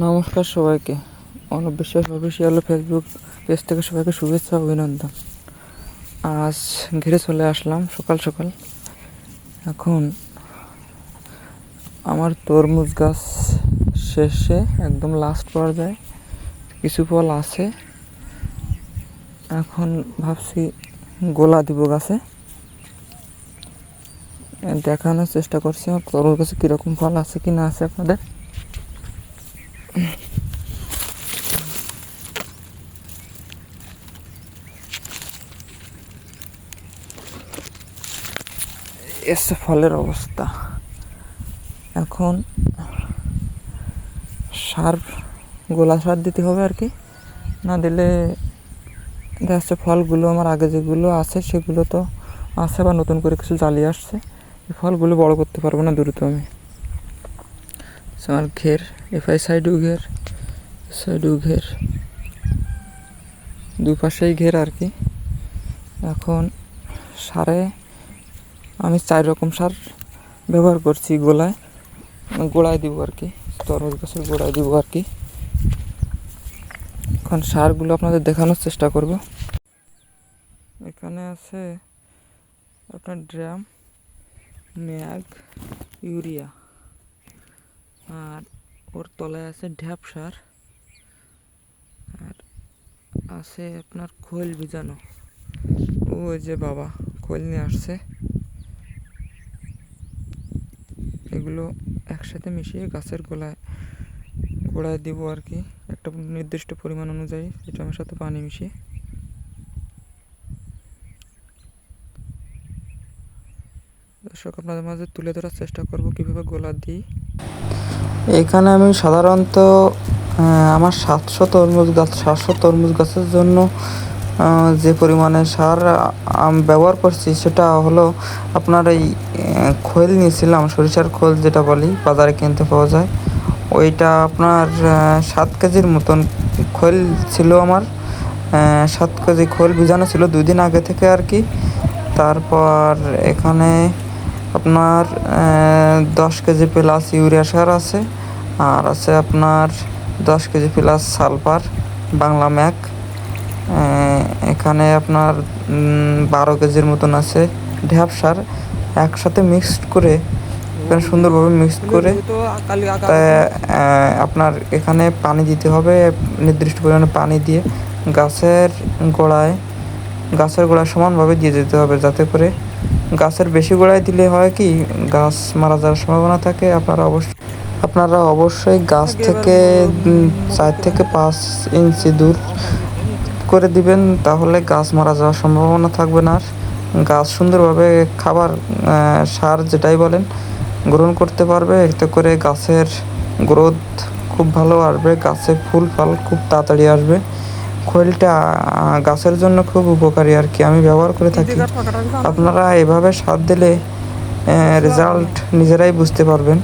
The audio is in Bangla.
নমস্কার সবাইকে। অনুপ বিশ্বাস অফিসিয়াল ফেসবুক পেজ থেকে সবাইকে শুভেচ্ছা অভিনন্দন। আজ ঘিরে চলে আসলাম সকাল সকাল। এখন আমার তরমুজ গাছ শেষে একদম লাস্ট পর্যায়ে কিছু ফল আছে। এখন ভাবছি গোলা দিব গাছে, দেখানোর চেষ্টা করছি আমার তরমুজ গাছে কীরকম ফল আছে কি না আছে আপনাদের। এসে ফলের অবস্থা। এখন সার, গোলা সার দিতে হবে আর কি, না দিলে দেখা যাচ্ছে ফলগুলো আমার আগে যেগুলো আছে সেগুলো তো আছে, বা নতুন করে কিছু জ্বালিয়ে আসছে, এই ফলগুলো বড় করতে পারবো না দ্রুত আমি। আমার ঘের এফআই সাইডেও ঘের দুপাশেই ঘের আর কি। এখন সারে আমি 4 রকম সার ব্যবহার করছি। গোড়ায় দিব আর কি, তরমুজ গাছের গোড়ায় দিব আর কি। এখন সারগুলো আপনাদের দেখানোর চেষ্টা করব। এখানে আছে আপনার ড্রাম, ম্যাগ, ইউরিয়া, আর ওর তলায় আছে ঢ্যাপ সার, আর আছে আপনার খোল ভিজানো। ওই যে বাবা খোল নিয়ে আসছে, এগুলো একসাথে মিশিয়ে গাছের গোড়ায় দিব আর কি, একটা নির্দিষ্ট পরিমাণ অনুযায়ী এটার সাথে পানি মিশিয়ে। দর্শক, আপনাদের মাঝে তুলে ধরার চেষ্টা করব কিভাবে গোলা দিই। এখানে আমি সাধারণত আমার 700 তরমুজ গাছের জন্য যে পরিমাণে সার ব্যবহার করছি সেটা হলো আপনার এই খোল নিয়েছিলাম, সরিষার খোল যেটা বলি, বাজারে কিনতে পাওয়া যায়। ওইটা আপনার 7 কেজির মতন খোল ছিল আমার। 7 কেজি খোল ভিজানো ছিল 2 দিন আগে থেকে আর কি। তারপর এখানে আপনার 10 কেজি প্লাস ইউরিয়া সার আছে, আর আছে আপনার 10 KG plus sulphur Bangla Mac. এখানে আপনার 12 কেজির মতন আছে ঢ্যাপ সার। একসাথে মিক্সড করে, সুন্দরভাবে মিক্সড করে আপনার এখানে পানি দিতে হবে, নির্দিষ্ট পরিমাণে পানি দিয়ে গাছের গোড়ায় সমানভাবে দিয়ে দিতে হবে, যাতে করে গাছের বেশি গোড়ায় দিলে হয় কি গাছ মারা যাওয়ার সম্ভাবনা থাকে। আপনারা অবশ্যই গাছ থেকে 4 থেকে 5 ইঞ্চি দূর করে দিবেন, তাহলে গাছ মারা যাওয়ার সম্ভাবনা থাকবে না, আর গাছ সুন্দরভাবে খাবার সার যেটাই বলেন গ্রহণ করতে পারবে। এতে করে গাছের গ্রোথ খুব ভালো আসবে, গাছে ফুল ফল খুব তাড়াতাড়ি আসবে। খৈলটা গাছের জন্য খুব উপকারী আর কি, আমি ব্যবহার করে থাকি। আপনারা এভাবে সার দিলে রেজাল্ট নিজেরাই বুঝতে পারবেন।